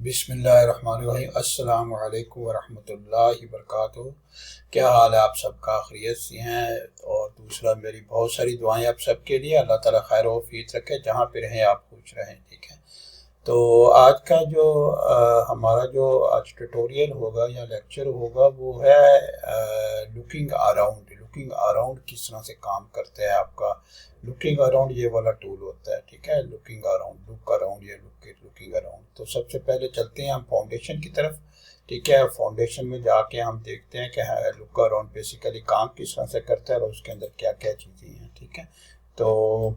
बिस्मिल्लाहिर्रहमानिर्रहीम। अस्सलामु अलैकुम वरहमतुल्लाहि वबरकातुहू। क्या हाल है आप सबका? खैरियत से हैं? और दूसरा, मेरी बहुत सारी दुआएं आप सबके लिए। अल्लाह ताला खैर व आफियत रखे, जहाँ पे रहें आप खुश रहें। ठीक है, तो आज का जो हमारा जो आज ट्यूटोरियल होगा या लेक्चर होगा वो है लुकिंग अराउंड। लुकिंग अराउंड किस तरह से काम करता है आपका लुकिंग अराउंड, ये वाला टूल होता है। ठीक है, लुकिंग अराउंड, लुक अराउंड या लुकिंग अराउंड। तो सबसे पहले चलते हैं हम फाउंडेशन की तरफ। ठीक है, फाउंडेशन में जाके हम देखते हैं कि लुक अराउंड बेसिकली काम किस तरह से करता है और उसके अंदर क्या क्या चीज़ें हैं। ठीक है, तो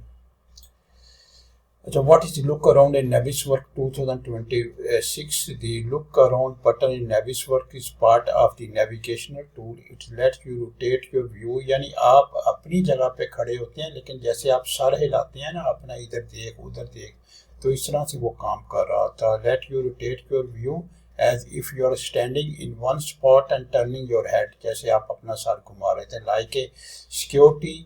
so what is the look around in Navisworks 2026? The look around button in Navisworks is part of the navigational tool. It lets you rotate your view. यानी आप अपनी जगह पे खड़े होते हैं, लेकिन जैसे आप सर हिलाते हैं ना अपना, इधर देख उधर देख, तो इस तरह से वो काम कर रहा था। Let you rotate your view as if you are standing in one spot and turning your head. जैसे आप अपना सर घुमा रहे थे, like a security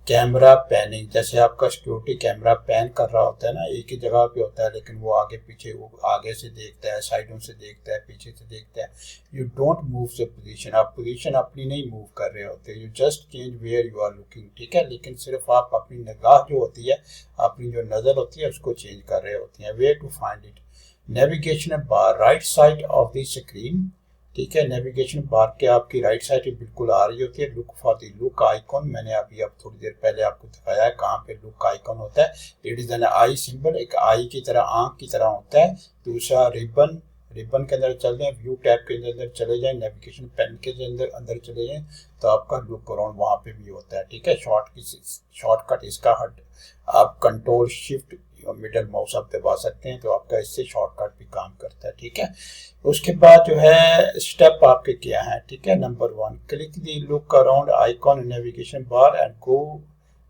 camera panning. जैसे आपका सिक्योरिटी कैमरा पैन कर रहा होता है ना, एक ही जगह पे होता है, लेकिन वो आगे पीछे, वो आगे से देखता है, साइडों से देखता है, पीछे से देखता है। You don't move the position. आप पोजीशन अपनी नहीं मूव कर रहे होते, you just change where you are looking. ठीक है, लेकिन सिर्फ आप अपनी निगाह जो होती है, अपनी जो नज़र होती है, उसको चेंज कर रहे होते हैं। Where to find it, navigation bar right side of the screen. ठीक है, नेविगेशन बार के आपकी राइट साइड पे बिल्कुल आ रही होती है। Look for the look icon, मैंने अभी अब थोड़ी देर पहले आपको दिखाया है कहाँ पे लुक आइकॉन होता है। It is an I symbol, एक आई की तरह, आंख की तरह होता है। दूसरा रिबन, रिबन के अंदर चल जाए, व्यू टैब के अंदर चले जाए, नेविगेशन पेन के अंदर चले जाए, तो आपका लुक अराउंड वहाँ पे भी होता है। ठीक है, शॉर्टकट इसका आप कंट्रोल शिफ्ट मिडल माउस आप दबा सकते हैं, तो आपका इससे शॉर्टकट भी काम करता है। ठीक है, उसके बाद जो है स्टेप आपके क्या है। ठीक है, number 1, click the look around icon navigation bar and go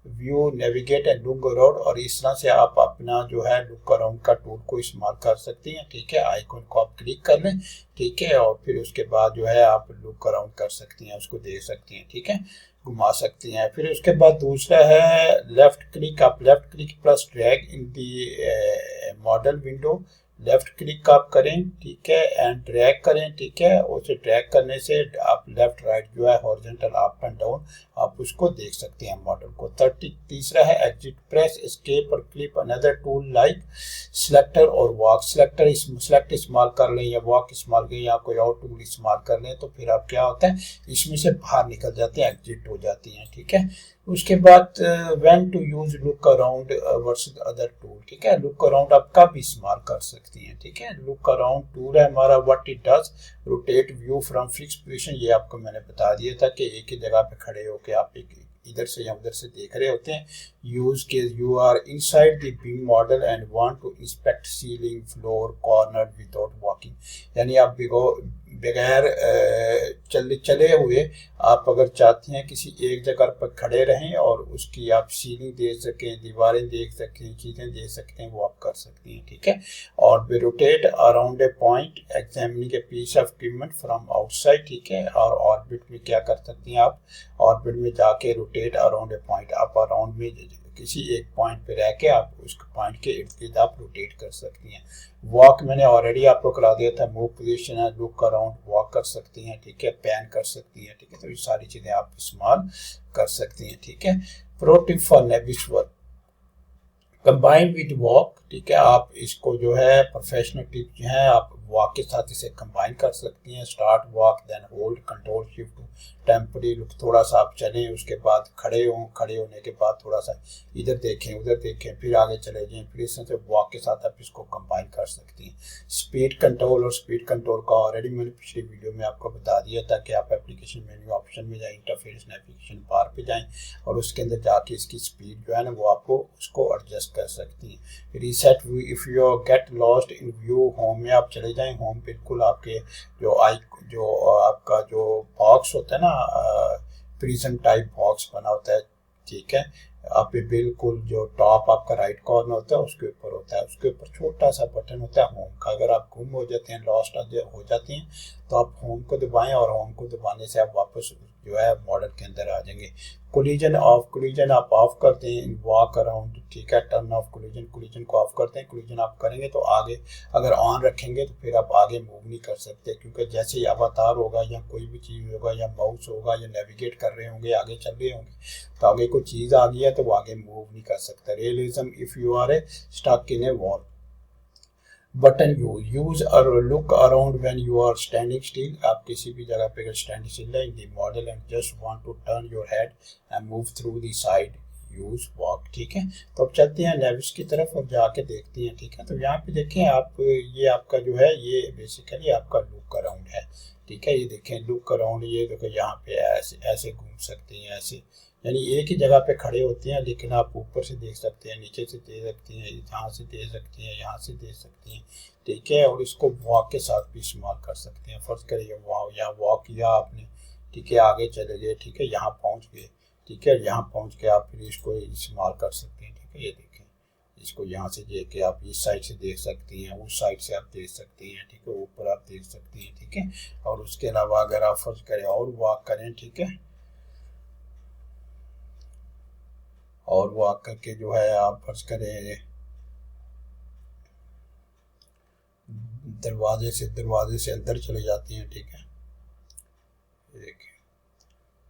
view navigate and look around. और इस तरह से आप अपना जो है लुक अराउंड का टूल को इस्तेमाल कर सकती हैं। ठीक है, आइकॉन को आप क्लिक कर लें। ठीक है, और फिर उसके बाद जो है आप लुक अराउंड कर सकती हैं, उसको देख सकती हैं। ठीक है, घुमा सकती हैं। फिर उसके बाद दूसरा है लेफ्ट क्लिक। आप लेफ्ट क्लिक प्लस ड्रैग इन दी मॉडल विंडो, लेफ्ट क्लिक आप करें। ठीक है, एंड ड्रैग करें। ठीक है, उसे ड्रैग करने से आप लेफ्ट राइट जो है हॉरिजॉन्टल अप एंड डाउन आप उसको देख सकते हैं मॉडल को। तीसरा है एग्जिट, प्रेस एस्केप और click another tool like selector और वॉक। सेलेक्ट इस्तेमाल कर लें या वॉक इस्तेमाल करें या कोई और टूल इस्तेमाल कर लें, तो फिर आप क्या होता है इसमें से बाहर निकल जाते हैं, एग्जिट हो जाती हैं। ठीक है, उसके बाद when to use look around versus other tool. ठीक है, लुक अराउंड आप कब इस्तेमाल कर सकती हैं। ठीक है, लुक अराउंड टूल है हमारा, what it does, rotate view from fix position. ये आपको मैंने बता दिया था कि एक ही जगह पे खड़े होके आप एक इधर से या उधर से देख रहे होते हैं। यूज के you are inside the BIM model and want to inspect ceiling floor corner without walking. यानी आप बगैर चले हुए आप अगर चाहते हैं किसी एक जगह पर खड़े रहें और उसकी आप सीलिंग देख सकें, दीवारें देख सकें, चीज़ें देख सकते हैं, वो आप कर सकती हैं। ठीक है, और rotate around a point examining a piece of equipment from outside. ठीक है, और ऑर्बिट में क्या कर सकती हैं आप, ऑर्बिट में जाके रोटेट अराउंड ए पॉइंट, आप अराउंड में किसी एक पॉइंट पे रह के आप उस पॉइंट के इर्द गिर्द आप रोटेट कर सकती हैं। वॉक मैंने ऑलरेडी आपको करा दिया था, मूव पोजीशन है, लुक अराउंड, वॉक कर सकती हैं। ठीक है, पैन कर सकती हैं। ठीक है, तो ये सारी चीज़ें आप इस्तेमाल कर सकती हैं। ठीक है, pro tip for Navisworks combine with walk. ठीक है, आप इसको जो है प्रोफेशनल टिप जो है आप वॉक के साथ इसे कंबाइन कर सकती हैं। Start walk then hold control shift temporary look, थोड़ा सा आप चलें, उसके बाद खड़े हों, खड़े होने के बाद थोड़ा सा इधर देखें उधर देखें, फिर आगे चले जाएं, फिर इस तरह से वॉक के साथ आप इसको कंबाइन कर सकती हैं। स्पीड कंट्रोल, और स्पीड कंट्रोल का ऑलरेडी मैंने पिछली वीडियो में आपको बता दिया था कि आप एप्लीकेशन मेन्यू ऑप्शन में जाएं, इंटरफेस नेविगेशन बार पे जाएं और उसके अंदर जाके इसकी स्पीड जो है ना वो आपको उसको एडजस्ट कर सकती हैं। Reset view, if you get lost in view, home में आप चले जाएं। होम बिल्कुल आपके जो आपका जो बॉक्स होता है ना, प्रिज्म टाइप बॉक्स बना होता है। ठीक है, आप बिल्कुल जो टॉप आपका राइट कॉर्नर होता है उसके ऊपर होता है, उसके ऊपर छोटा सा बटन होता है होम का। अगर आप गुम हो जाते हैं, लॉस्ट हो जाती हैं, तो आप होम को दबाएं और होम को दबाने से आप वापस जो है मॉडल के अंदर आ जाएंगे। कोलिजन आप ऑफ करते हैं, वॉक अराउंड, ठीक है, टर्न ऑफ कोलिजन को ऑफ करते हैं। कोलिजन आप करेंगे तो आगे अगर ऑन रखेंगे तो फिर आप आगे मूव नहीं कर सकते, क्योंकि जैसे ही अवतार होगा या कोई भी चीज़ होगा या माउस होगा या नेविगेट कर रहे होंगे, आगे चल रहे होंगे, तो आगे कोई चीज़ आ गई है तो वो आगे मूव नहीं कर सकता। Realism, if you are a stuck in a wall. Button use और look around when you are standing still. आप किसी भी जगह पे अगर स्टैंडिंग स्टिल है in the model and just want to turn your head and move through the side, use walk, ठीक है। तो अब चलते हैं नेविस की तरफ और जाके देखते हैं, ठीक है। तो यहाँ पे देखें आप, ये आपका जो है ये बेसिकली आपका लुक अराउंड है, ठीक है। ये देखें लुक अराउंड, ये देखो यहाँ पे ऐसे ऐसे घूम सकते हैं, ऐसे यानी एक ही जगह पे खड़े होते हैं, लेकिन आप ऊपर से देख सकते हैं, नीचे से देख सकते हैं, यहाँ से देख सकते हैं, यहाँ से देख सकते हैं, ठीक है। और इसको वॉक के साथ भी इस्तेमाल कर सकते हैं। फर्ज करिए यहाँ वॉक किया आपने, ठीक है, आगे चले गए, ठीक है, यहाँ पहुँच गए, ठीक है, यहाँ पहुँच के आप फिर इसको इस्तेमाल कर सकते हैं, ठीक है। ये देखें, इसको यहाँ से देख के आप इस साइड से देख सकती हैं, उस साइड से आप देख सकती हैं, ठीक है, ऊपर आप देख सकती हैं, ठीक है। और उसके अलावा अगर आप फर्ज करें और वॉक करें, ठीक है, और वो आकर के जो है आप फर्ज करें दरवाजे से अंदर चले जाती हैं, ठीक है। ये देखिए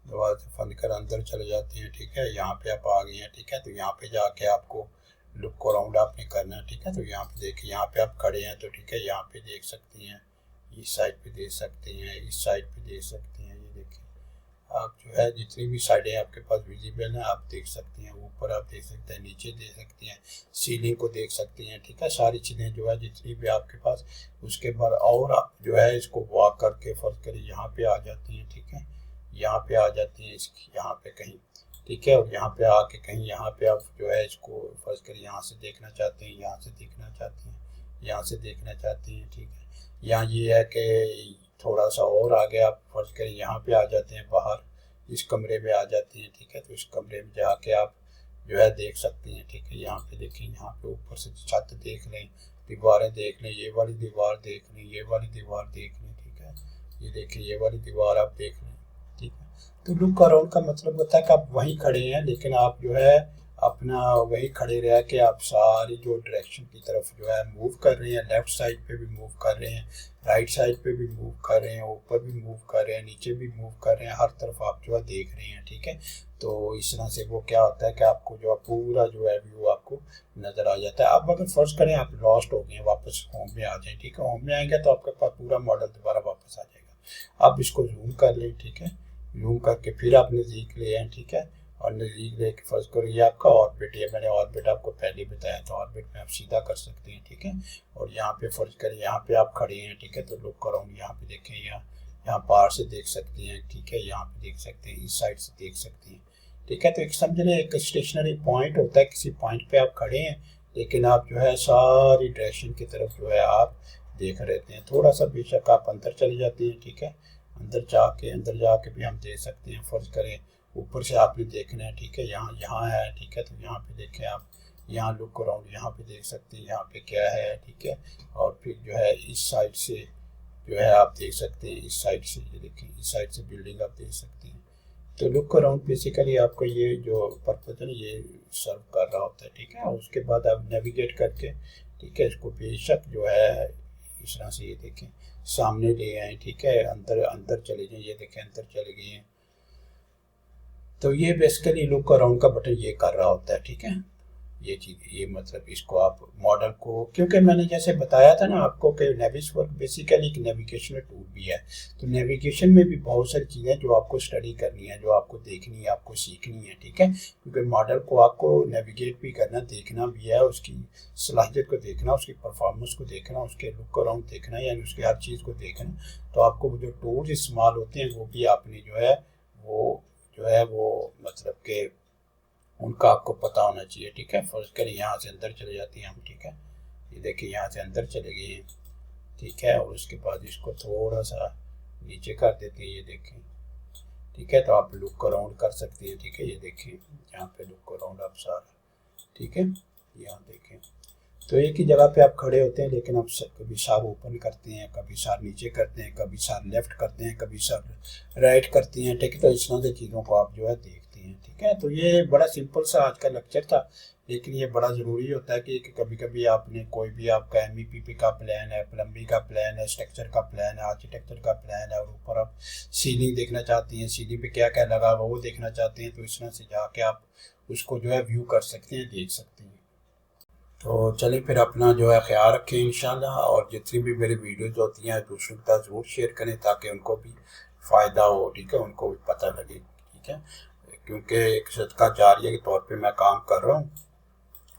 दरवाजे बंद कर अंदर चले जाती हैं, ठीक है। यहाँ पे आप आ गए हैं, ठीक है। तो यहाँ पे जाके आपको लुक अराउंड आपने करना है, ठीक है। तो यहाँ पे देखिए, यहाँ पे आप खड़े हैं तो ठीक है, यहाँ पे देख सकती हैं, इस साइड पे देख सकती हैं, इस साइड पे देख सकती हैं। ये देखिए आप जो है जितनी भी साइडें आपके पास विजिबल हैं आप देख सकती हैं, ऊपर आप देख सकते हैं, नीचे देख सकती हैं, सीलिंग को देख सकती हैं, ठीक है। सारी चीज़ें जो है जितनी भी आपके पास, उसके बाद और आप जो है इसको वॉक करके फर्ज करिए यहाँ पे आ जाती हैं, ठीक है, यहाँ पे आ जाती हैं इसकी, यहाँ पे कहीं, ठीक है। और यहाँ पे आके कहीं यहाँ पे आप जो है इसको फर्ज करिए यहाँ से देखना चाहते हैं, यहाँ से देखना चाहती हैं, यहाँ से देखना चाहती हैं, ठीक है। यहाँ ये है कि थोड़ा सा और आगे आप फर्ज करें यहाँ पे आ जाते हैं, बाहर इस कमरे में आ जाती हैं, ठीक है। तो इस कमरे में जाके आप जो है देख सकती हैं, ठीक है। यहाँ पे देखें, यहाँ पे ऊपर से छत देख लें, दीवारें देख लें, ये वाली दीवार देख लें, ये वाली दीवार देख लें, ठीक है। ये देखें, ये वाली दीवार आप देख लें, ठीक है। तो लुक अराउंड का मतलब होता है कि आप वहीं खड़े हैं, लेकिन आप जो है अपना वहीं खड़े रह के आप सारी जो डायरेक्शन की तरफ जो है मूव कर रहे हैं, लेफ्ट साइड पे भी मूव कर रहे हैं, राइट साइड पे भी मूव कर रहे हैं, ऊपर भी मूव कर रहे हैं, नीचे भी मूव कर रहे हैं, हर तरफ आप जो है देख रहे हैं, ठीक है। तो इस तरह से वो क्या होता है कि आपको जो है पूरा जो है व्यू आपको नज़र आ जाता है। अब अगर फर्ज करें आप लॉस्ट हो गए, वापस होम में आ जाए, ठीक है, होम में आएंगे तो आपके पास पूरा मॉडल दोबारा वापस आ जाएगा। आप इसको जूम कर लें, ठीक है, जूम करके फिर आप नज़दीक ले आए, ठीक है, और नज़दीक लेके फर्ज करो ये आपका ऑर्बिट है, मैंने ऑर्बिट आपको पहले बताया था, ऑर्बिट में आप सीधा कर सकते हैं, ठीक है। और यहाँ पे फर्ज करें यहाँ पे आप खड़े हैं, ठीक है, तो लुक अराउंड यहाँ पे देखें, यहाँ बाहर से देख सकते हैं, ठीक है, यहाँ पे देख सकते हैं, इस साइड से देख सकते हैं, ठीक है। तो एक समझ लें एक स्टेशनरी पॉइंट होता है, किसी पॉइंट पे आप खड़े हैं लेकिन आप जो है सारी डायरेक्शन की तरफ जो है आप देख रहते हैं। थोड़ा सा बेशक आप अंदर चले जाते हैं, ठीक है, अंदर जाके भी हम देख सकते हैं। फर्ज करें ऊपर से आपने देखना है, ठीक है, यहाँ है, ठीक है, तो यहाँ पे देखें आप, यहाँ लुक अराउंड यहाँ पे देख सकते हैं, यहाँ पे क्या है, ठीक है। और फिर जो है इस साइड से जो है आप देख सकते हैं, इस साइड से ये देखें, इस साइड से बिल्डिंग आप देख सकते हैं। तो लुक अराउंड बेसिकली आपको ये जो पर्पज है ना ये सर्व कर रहा होता है, ठीक है। उसके बाद आप नेविगेट करके, ठीक है, इसको बेशक जो है इस तरह से ये देखें सामने ले आए, ठीक है, अंदर अंदर चले जाएं, ये देखें अंदर चले गए हैं। तो ये बेसिकली लुक अराउंड का बटन ये कर रहा होता है, ठीक है। ये चीज़ ये मतलब इसको आप मॉडल को, क्योंकि मैंने जैसे बताया था ना आपको कि नेविस वर्क बेसिकली एक नेविगेशनल टूल भी है। तो नेविगेशन में भी बहुत सारी चीज़ें जो आपको स्टडी करनी है, जो आपको देखनी है, आपको सीखनी है, ठीक है। क्योंकि मॉडल को आपको नेविगेट भी करना, देखना भी है, उसकी सलाहियत को देखना, उसकी परफॉर्मेंस को देखना, उसके लुक अराउंड देखना, यानी उसकी हर चीज़ को देखना। तो आपको जो टूल्स इस्तेमाल होते हैं वो भी आपने जो है वो मतलब कि उनका आपको पता होना चाहिए, ठीक है। फर्ज करें यहाँ से अंदर चले जाती हैं हम, ठीक है, ये देखिए यहाँ से अंदर चले गए हैं, ठीक है। और उसके बाद इसको थोड़ा सा नीचे कर देते हैं, ये देखें, ठीक है। तो आप लुक अराउंड कर सकते हैं, ठीक है, ये देखें यहाँ पे लुक अराउंड आप सारा, ठीक है, यहाँ देखें। तो एक ही जगह पे आप खड़े होते हैं, लेकिन आप कभी सर ओपन करते हैं, कभी सर नीचे करते हैं, कभी सर लेफ्ट करते हैं, कभी सर राइट करती हैं, ठीक है। तो इस तरह से चीज़ों को आप जो है देखते हैं, ठीक है। तो ये बड़ा सिंपल सा आज का लेक्चर था, लेकिन ये बड़ा ज़रूरी होता है कि कभी कभी आपने कोई भी आपका MEPP का प्लान है, प्लम्बिंग का प्लान है, स्ट्रक्चर का प्लान है, आर्किटेक्चर का प्लान है, और ऊपर आप सीलिंग देखना चाहती हैं, सीलिंग पे क्या क्या लगा हुआ वो देखना चाहते हैं, तो इस तरह से जाके आप उसको जो है व्यू कर सकते हैं, देख सकते हैं। तो चलिए फिर अपना जो है ख्याल रखें इंशाल्लाह, और जितनी भी मेरी वीडियोज़ होती हैं दूसरों के साथ ज़रूर शेयर करें ताकि उनको भी फ़ायदा हो, ठीक है, उनको भी पता लगे, ठीक है। क्योंकि एक सदका जारिया के तौर पे मैं काम कर रहा हूँ,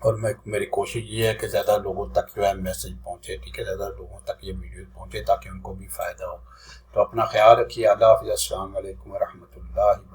और मेरी कोशिश ये है कि ज़्यादा लोगों तक जो है मैसेज पहुँचे, ठीक है, ज़्यादा लोगों तक ये वीडियो पहुँचे ताकि उनको भी फ़ायदा हो। तो अपना ख्याल रखिए। अल्लाह हाफ़िज़। अस्सलाम वालेकुम व रहमतुल्लाहि।